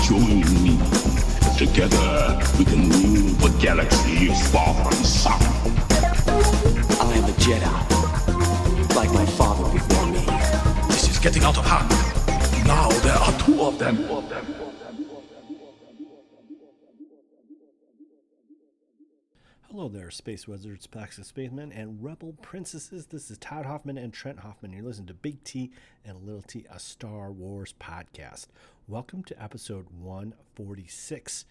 Join me. Together we can rule the galaxy far from sun. I am a Jedi, like my father before me. This is getting out of hand. Now there are two of them. Hello there, Space Wizards, Packs of Spacemen, and Rebel Princesses. This is Todd Hoffman and Trent Hoffman. You're listening to Big T and Little T, a Star Wars podcast. Welcome to episode 146.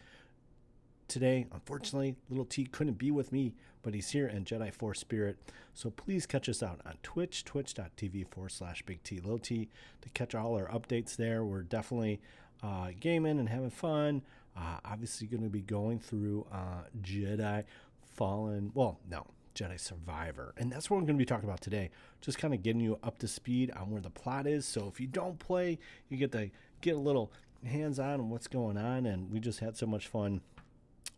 Today, unfortunately, Little T couldn't be with me, but he's here in Jedi Force Spirit. So please catch us out on Twitch, twitch.tv/Big T Little T, to catch all our updates there. We're definitely gaming and having fun. Obviously going to be going through Jedi Survivor. And that's what we're going to be talking about today. Just kind of getting you up to speed on where the plot is. So if you don't play, you get to get a little hands-on on what's going on. And we just had so much fun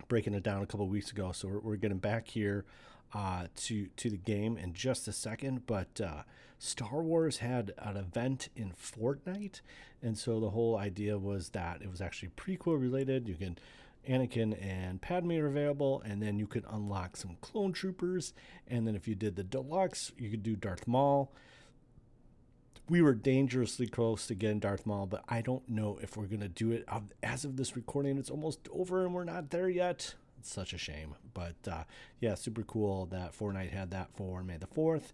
breaking it down a couple of weeks ago. So we're getting back here to the game in just a second. But Star Wars had an event in Fortnite. And so the whole idea was that it was actually prequel related. Anakin and Padme are available, and then you could unlock some clone troopers, and then if you did the deluxe, you could do Darth Maul. We were dangerously close to getting Darth Maul, but I don't know if we're going to do it. As of this recording, it's almost over, and we're not there yet. It's such a shame, but yeah, super cool that Fortnite had that for May the 4th.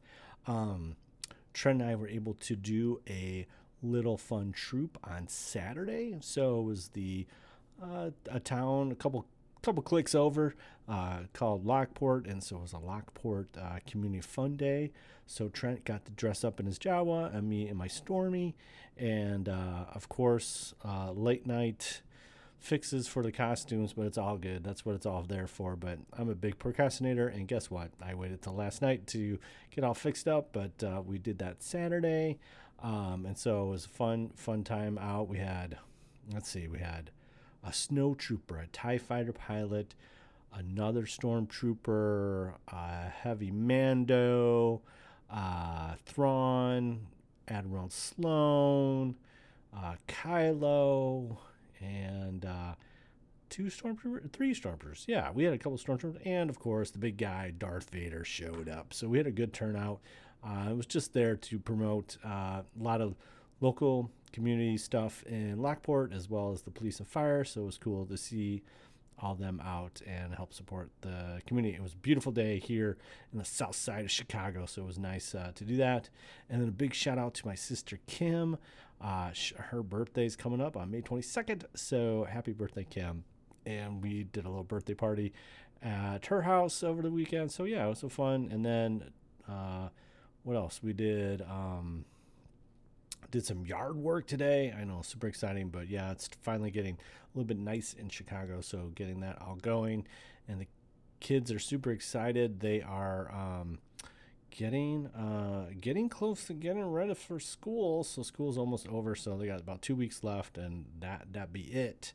Trent and I were able to do a little fun troop on Saturday, so it was a town a couple clicks over called Lockport, and so it was a Lockport community fun day. So Trent got to dress up in his Jawa and me in my Stormy, and of course late night fixes for the costumes, but it's all good. That's what it's all there for. But I'm a big procrastinator, and guess what? I waited till last night to get all fixed up, but we did that Saturday, and so it was a fun time out. We had a snow trooper, a TIE fighter pilot, another stormtrooper, a heavy Mando, Thrawn, Admiral Sloan, Kylo, and three stormtroopers. Yeah, we had a couple stormtroopers, and of course the big guy Darth Vader showed up. So we had a good turnout. It was just there to promote a lot of local community stuff in Lockport, as well as the police and fire. So it was cool to see all them out and help support the community. It was a beautiful day here in the south side of Chicago, so it was nice to do that. And then a big shout out to my sister Kim. Her birthday's coming up on May 22nd, so happy birthday, Kim. And we did a little birthday party at her house over the weekend, so yeah, it was so fun. And then what else we did? Did some yard work today. I know, super exciting, but yeah, it's finally getting a little bit nice in Chicago, so getting that all going. And the kids are super excited. They are getting close to getting ready for school. So school's almost over, so they got about 2 weeks left, and that be it.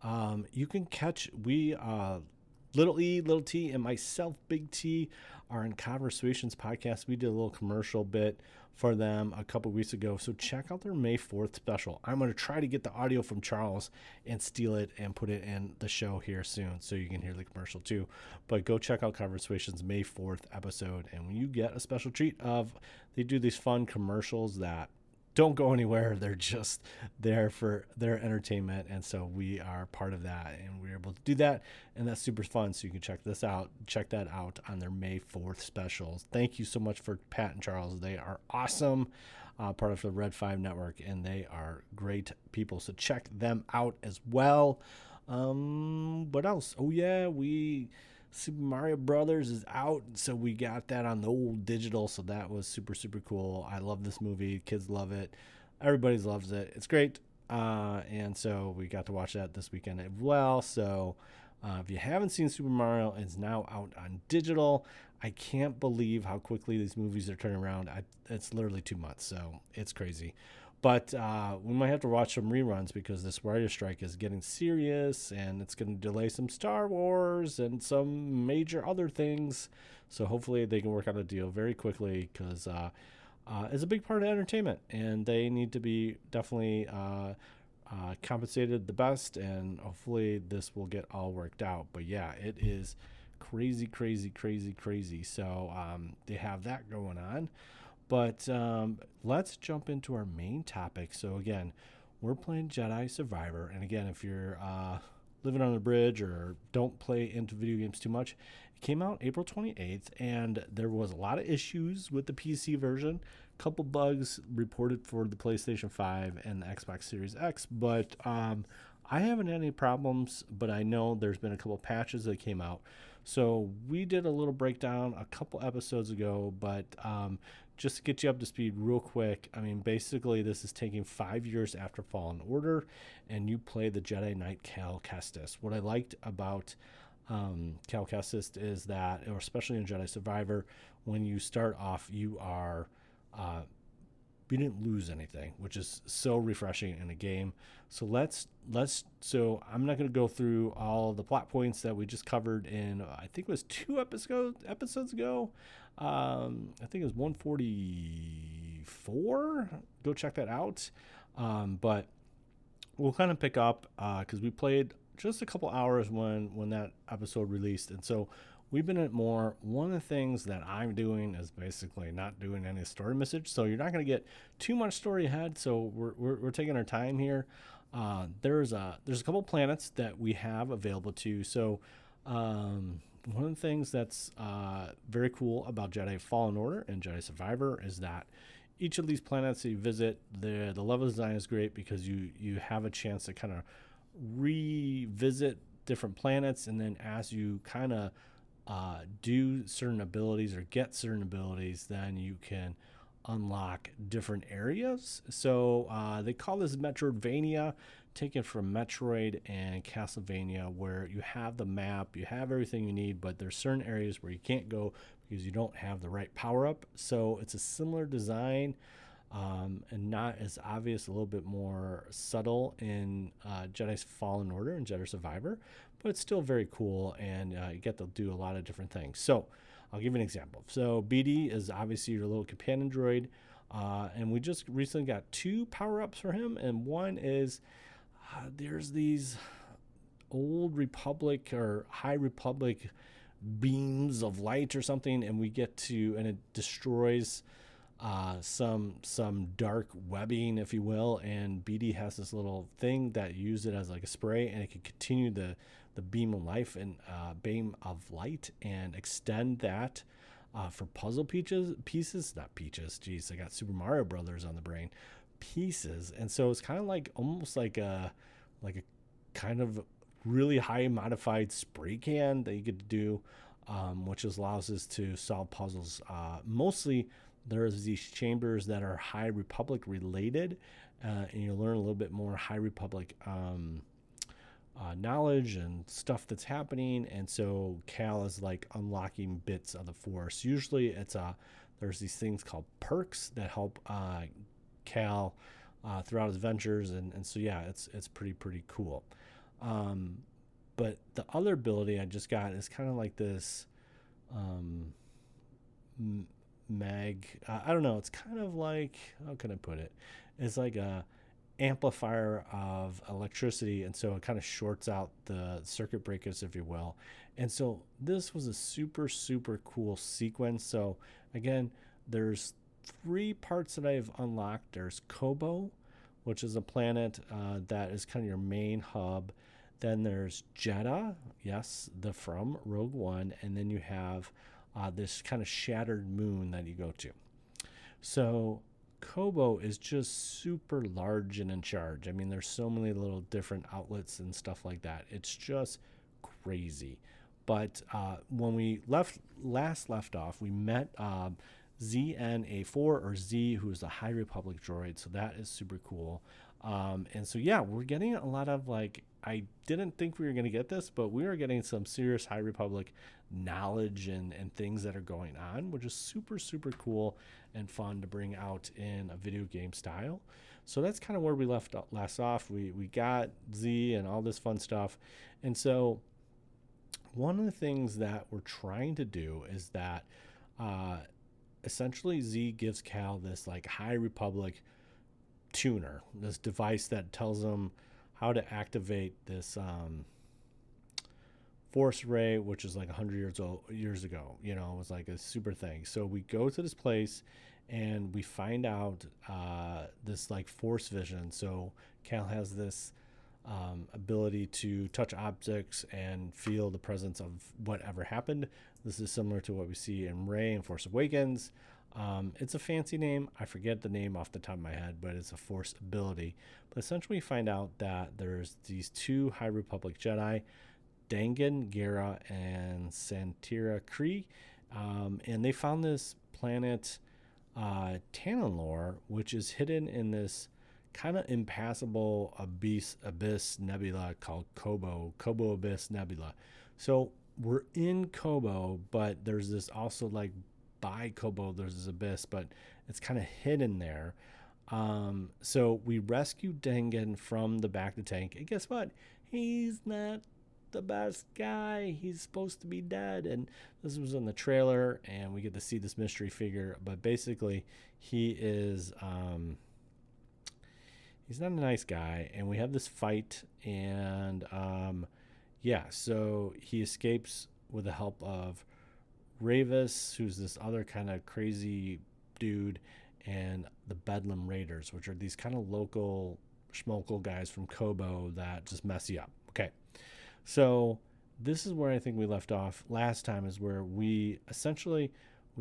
You can catch Little E, Little T, and myself, Big T, are in Conversations podcast. We did a little commercial bit for them a couple weeks ago, so check out their May 4th special. I'm going to try to get the audio from Charles and steal it and put it in the show here soon, so you can hear the commercial too. But go check out Conversations May 4th episode, and when you get a special treat they do these fun commercials that don't go anywhere. They're just there for their entertainment, and so we are part of that, and we're able to do that, and that's super fun. So you can check that out on their May 4th specials. Thank you so much for Pat and Charles. They are awesome, part of the Red 5 network, and they are great people, so check them out as well. What else? Oh yeah, Super Mario Brothers is out, so we got that on the old digital, so that was super, super cool. I love this movie. Kids love it. Everybody loves it. It's great. And so we got to watch that this weekend as well. So if you haven't seen Super Mario, it's now out on digital. I can't believe how quickly these movies are turning around. It's literally 2 months, so it's crazy. But we might have to watch some reruns because this writer's strike is getting serious, and it's going to delay some Star Wars and some major other things. So hopefully they can work out a deal very quickly, because it's a big part of entertainment, and they need to be definitely compensated the best, and hopefully this will get all worked out. But yeah, it is crazy, crazy, crazy, crazy. So they have that going on. But let's jump into our main topic. So again, we're playing Jedi Survivor. And again, if you're living on a bridge or don't play into video games too much, it came out April 28th, and there was a lot of issues with the PC version. A couple bugs reported for the PlayStation 5 and the Xbox Series X, but I haven't had any problems, but I know there's been a couple patches that came out. So we did a little breakdown a couple episodes ago, but just to get you up to speed real quick, I mean, basically this is taking 5 years after Fallen Order, and you play the Jedi Knight Cal Kestis. What I liked about Cal Kestis is that, or especially in Jedi Survivor, when you start off, you didn't lose anything, which is so refreshing in a game. So so I'm not going to go through all the plot points that we just covered in, I think it was 2 episodes ago. I think it was 144. Go check that out. But we'll kind of pick up because we played just a couple hours when that episode released, and so we've been at more. One of the things that I'm doing is basically not doing any story message, so you're not going to get too much story ahead. So we're taking our time here. There's a couple planets that we have available to. So one of the things that's very cool about Jedi Fallen Order and Jedi Survivor is that each of these planets that you visit, the level design is great because you have a chance to kind of revisit different planets, and then as you kind of do certain abilities or get certain abilities, then you can unlock different areas. So they call this Metroidvania, taken from Metroid and Castlevania, where you have the map, you have everything you need, but there's certain areas where you can't go because you don't have the right power-up. So it's a similar design, and not as obvious, a little bit more subtle in Jedi's Fallen Order and Jedi Survivor, but it's still very cool, and you get to do a lot of different things. So I'll give you an example. So BD is obviously your little companion droid, and we just recently got 2 power-ups for him, and one is there's these old Republic or High Republic beams of light or something, and and it destroys some dark webbing, if you will, and BD has this little thing that you use it as like a spray, and it can continue the beam of light and extend that for puzzle pieces, not peaches, geez, I got Super Mario Brothers on the brain, pieces. And so it's kind of like almost like a kind of really high modified spray can that you get to do, which allows us to solve puzzles. Mostly there's these chambers that are High Republic related, and you'll learn a little bit more High Republic knowledge and stuff that's happening. And so Cal is like unlocking bits of the Force. Usually there's these things called perks that help Cal throughout his ventures, and so yeah, it's pretty cool. But the other ability I just got is kind of like this I don't know, it's kind of like, how can I put it? It's like a amplifier of electricity, and so it kind of shorts out the circuit breakers, if you will. And so this was a super cool sequence. So again, there's 3 parts that I've unlocked. There's Kobo, which is a planet that is kind of your main hub. Then there's Jeddah, yes, from Rogue One, and then you have this kind of shattered moon that you go to. So Kobo is just super large and in charge. I mean, there's so many little different outlets and stuff like that. It's just crazy. But when we last left off, we met ZNA4 or Z, who is the High Republic droid. So that is super cool. And so, yeah, we're getting a lot of I didn't think we were going to get this, but we are getting some serious High Republic knowledge and things that are going on, which is super cool and fun to bring out in a video game style. So that's kind of where we left last off. We got Z and all this fun stuff. And so one of the things that we're trying to do is that essentially Z gives Cal this High Republic tuner, this device that tells him how to activate this force ray, which is like 100 years ago. You know, it was like a super thing. So we go to this place and we find out this like force vision. So Cal has this ability to touch objects and feel the presence of whatever happened. This is similar to what we see in Rey and Force Awakens. It's a fancy name. I forget the name off the top of my head, but it's a force ability. But essentially we find out that there's these two High Republic Jedi, Dangan Gera and Santira Kree, and they found this planet Tanalor, which is hidden in this kind of impassable abyss nebula called Kobo Abyss Nebula. So we're in Kobo, but there's this also like by Kobo, there's this abyss, but it's kind of hidden there. So we rescue Dangan from the Bacta tank, and guess what? He's not the best guy. He's supposed to be dead, and this was in the trailer, and we get to see this mystery figure, but basically he is he's not a nice guy, and we have this fight, and so he escapes with the help of Ravis, who's this other kind of crazy dude, and the Bedlam Raiders, which are these kind of local schmokel guys from Kobo that just mess you up. Okay. So this is where I think we left off last time, is where we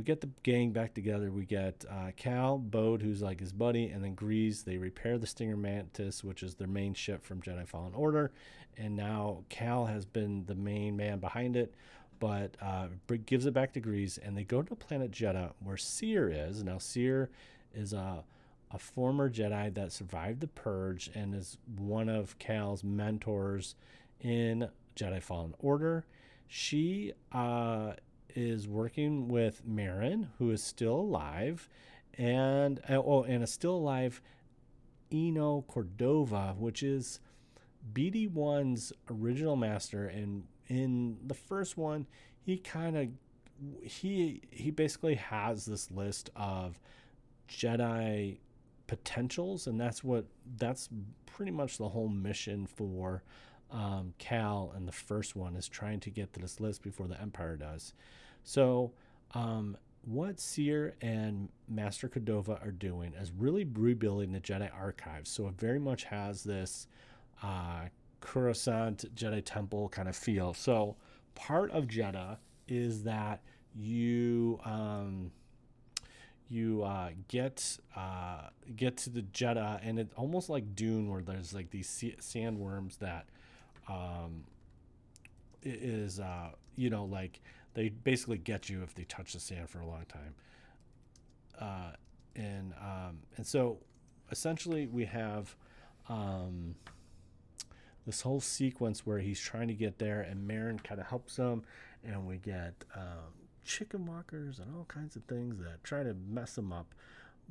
get the gang back together. We get Cal, Bode, who's like his buddy, and then Grease. They repair the Stinger Mantis, which is their main ship from Jedi Fallen Order. And now Cal has been the main man behind it, but gives it back to Grease. And they go to planet Jedha, where Seer is. Now, Seer is a former Jedi that survived the Purge and is one of Cal's mentors in Jedi Fallen Order. She is working with Marin, who is still alive, and a still alive Eno Cordova, which is BD1's original master. And in the first one, he basically has this list of Jedi potentials, and that's pretty much the whole mission for Cal, and the first one is trying to get to this list before the Empire does. So what Seer and Master Cordova are doing is really rebuilding the Jedi archives. So it very much has this Coruscant Jedi Temple kind of feel. So part of Jedha is that you get to the Jedha, and it's almost like Dune, where there's like these sandworms that like they basically get you if they touch the sand for a long time. And so essentially we have this whole sequence where he's trying to get there, and Marin kind of helps him, and we get chicken walkers and all kinds of things that try to mess him up.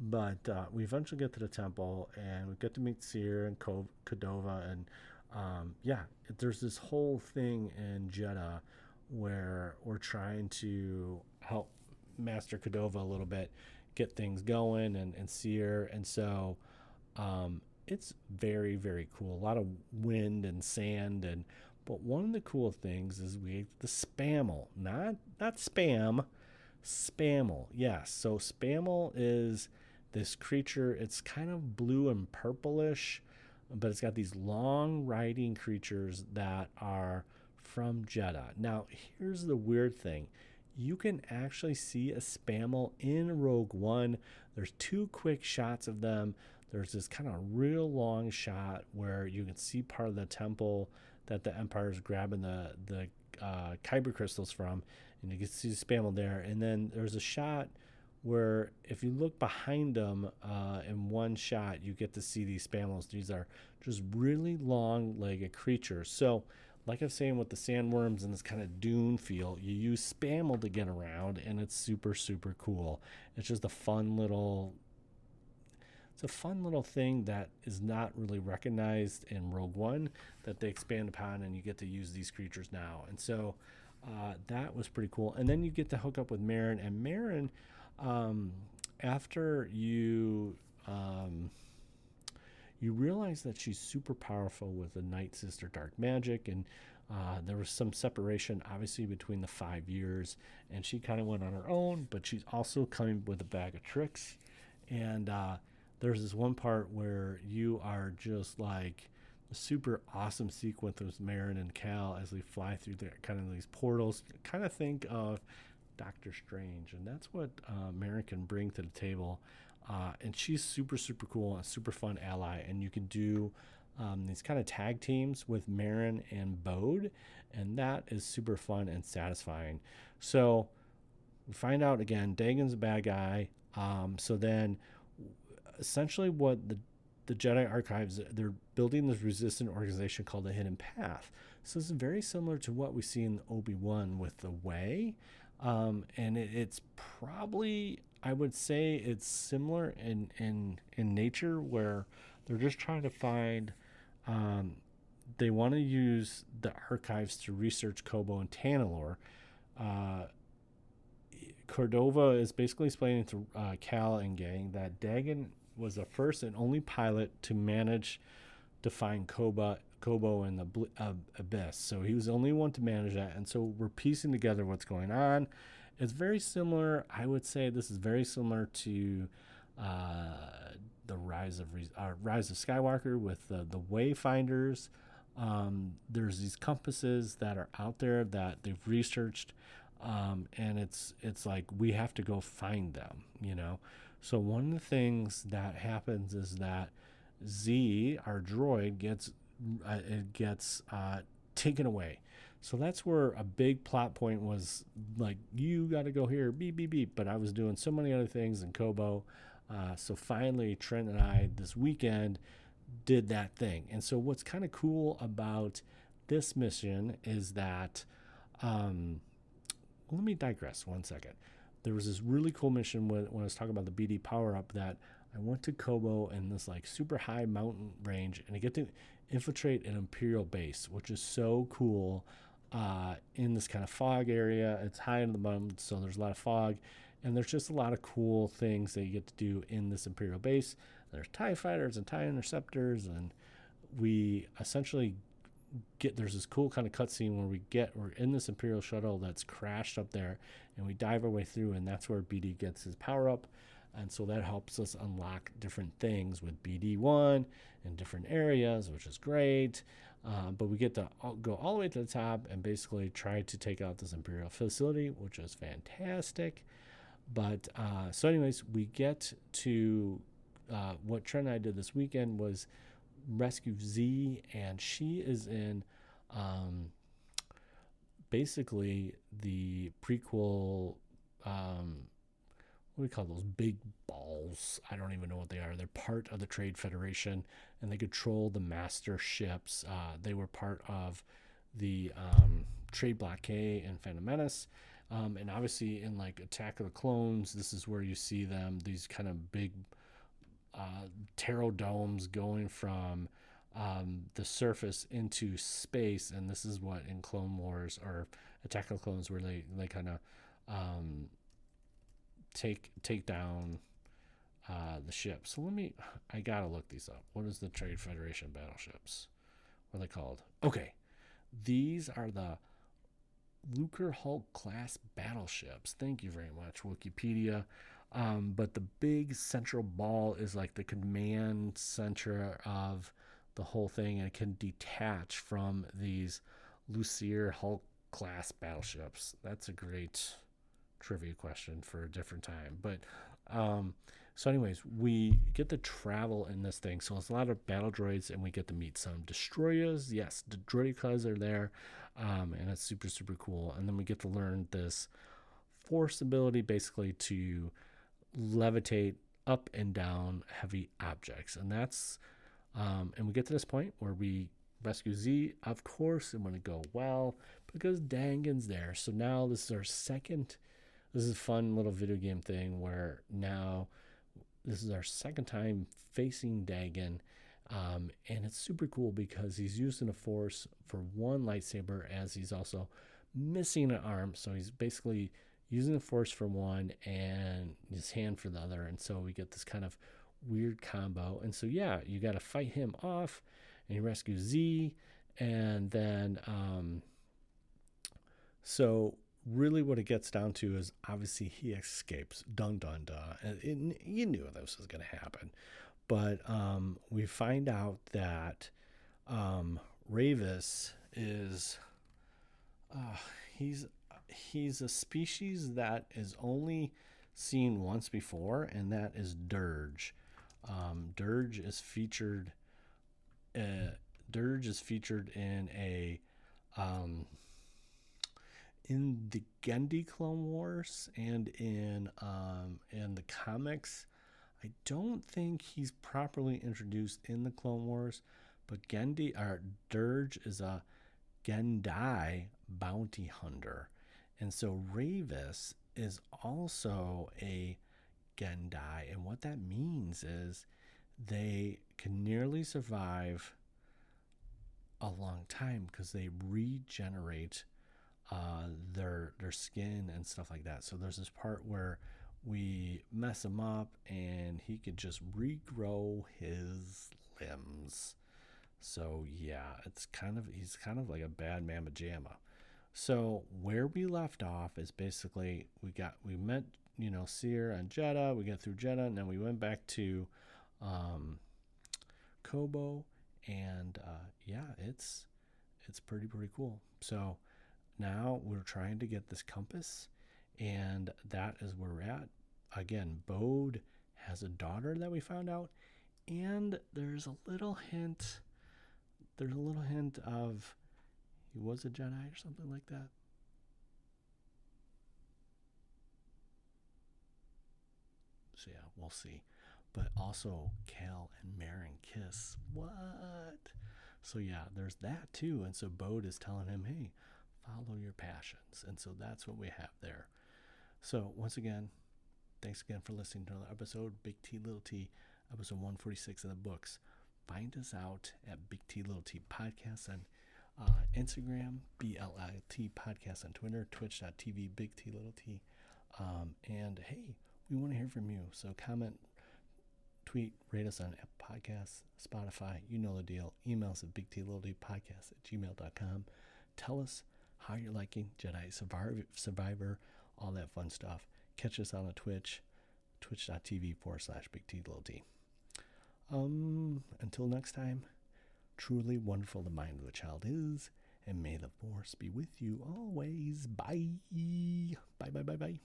But we eventually get to the temple, and we get to meet Seer and Cordova, and there's this whole thing in Jedha where we're trying to help Master Cordova a little bit get things going, and Seer, and so it's very, very cool. A lot of wind and sand, but one of the cool things is we the Spammel, not spam, Spammel. Yes, so Spammel is this creature. It's kind of blue and purplish, but it's got these long riding creatures that are from Jedha. Now, here's the weird thing. You can actually see a Spammel in Rogue One. There's two quick shots of them. There's this kind of real long shot where you can see part of the temple that the Empire is grabbing the kyber crystals from, and you can see the Spammel there. And then there's a shot where if you look behind them in one shot, you get to see these Spammels. These are just really long-legged creatures. So like I'm saying with the sandworms and this kind of dune feel, you use Spammel to get around, and it's super, super cool. It's just a fun little thing that is not really recognized in Rogue One that they expand upon, and you get to use these creatures now. And so that was pretty cool. And then you get to hook up with Marin, and Marin, after you you realize that she's super powerful with the Night Sister dark magic, and there was some separation, obviously, between the 5 years, and she kind of went on her own, but she's also coming with a bag of tricks. And there's this one part where you are just like a super awesome sequence with Marin and Cal as they fly through the kind of these portals. Kind of think of Doctor Strange, and that's what Marin can bring to the table. And she's super, super cool, a super fun ally, and you can do these kind of tag teams with Marin and Bode, and that is super fun and satisfying. So we find out again, Dagon's a bad guy. So then, essentially, what the Jedi Archives, they're building this resistant organization called the Hidden Path. So this is very similar to what we see in Obi-Wan with the Way, and it's probably, I would say, it's similar in nature, where they're just trying to find. They want to use the archives to research Kobo and Tanalorr. Cordova is basically explaining to Cal and gang that Dagon was the first and only pilot to manage to find Kobo in the abyss. So he was the only one to manage that. And so we're piecing together what's going on. It's very similar. I would say this is very similar to the Rise of Skywalker with the Wayfinders. There's these compasses that are out there that they've researched. And it's like we have to go find them, you know. So one of the things that happens is that Z, our droid, gets taken away. So that's where a big plot point was, like, you got to go here, beep beep beep. But I was doing so many other things in Kobo, so finally Trent and I this weekend did that thing. And so what's kind of cool about this mission is that. Let me digress 1 second. There was this really cool mission when I was talking about the BD power-up that I went to Kobo in this like super high mountain range, and I get to infiltrate an Imperial base, which is so cool, in this kind of fog area. It's high in the mountains, so there's a lot of fog, and there's just a lot of cool things that you get to do in this Imperial base. There's TIE fighters and TIE interceptors, and we essentially there's this cool kind of cutscene where we're in this Imperial shuttle that's crashed up there, and we dive our way through, and that's where BD gets his power up. And so that helps us unlock different things with BD1 in different areas, which is great. But we get to go all the way to the top and basically try to take out this Imperial facility, which is fantastic. But so anyways, we get to what Trent and I did this weekend was rescue Z, and she is in basically the prequel, what do we call those big balls? I don't even know what they are. They're part of the Trade Federation, and they control the master ships. They were part of the Trade Blockade and Phantom Menace. And obviously in like Attack of the Clones, this is where you see them, these kind of big pterodomes going from the surface into space. And this is what in Clone Wars or Attack of the Clones, where they kind of take down the ship. So I gotta look these up. What is the Trade Federation battleships? What are they called? Okay, these are the Lucre Hulk class battleships. Thank you very much, Wikipedia. But the big central ball is like the command center of the whole thing, and it can detach from these Lucre Hulk class battleships. That's a great trivia question for a different time. But so anyways, we get to travel in this thing. So it's a lot of battle droids, and we get to meet some destroyers. Yes, the droidicas are there, and it's super, super cool. And then we get to learn this force ability basically to levitate up and down heavy objects. And that's and we get to this point where we rescue Z. Of course, it wouldn't go well because Dangan's there. So now this is our second. This is a fun little video game thing where now this is our second time facing Dagon. And it's super cool because he's using a force for one lightsaber as he's also missing an arm. So he's basically using the force for one and his hand for the other. And so we get this kind of weird combo. And so, yeah, you got to fight him off, and you rescue Z. And then, so really what it gets down to is obviously he escapes. Dun, dun, dun. And you knew this was going to happen. But we find out that Ravis is, he's a species that is only seen once before, and that is Dirge. Dirge is featured. Dirge is featured in in the Genndy Clone Wars and in the comics. I don't think he's properly introduced in the Clone Wars, but Dirge is a Gendai bounty hunter, and so Ravis is also a Gendai, and what that means is they can nearly survive a long time because they regenerate their skin and stuff like that. So there's this part where we mess him up and he could just regrow his limbs. So yeah, he's kind of like a bad mamma jamma. So where we left off is basically we met Seer on Jeddah. We got through Jeddah, and then we went back to Kobo, and yeah, it's pretty cool. So now we're trying to get this compass, and that is where we're at. Again, Bode has a daughter that we found out, and there's a little hint of he was a Jedi or something like that. So yeah, we'll see. But also Cal and Marin kiss. What? So yeah, there's that too. And so Bode is telling him, hey, follow your passions. And so that's what we have there. So once again, thanks again for listening to another episode, Big T Little T, episode 146 of the books. Find us out at Big T Little T Podcast on Instagram, BLIT Podcast on Twitter, twitch.tv, Big T Little T. And hey, we want to hear from you. So comment, tweet, rate us on Apple Podcasts, Spotify. You know the deal. Email us at bigtlittlepodcast@gmail.com. Tell us how you're liking Jedi Survivor, all that fun stuff. Catch us on Twitch, twitch.tv/Big T Little T. Until next time, truly wonderful the mind of a child is, and may the force be with you always. Bye. Bye.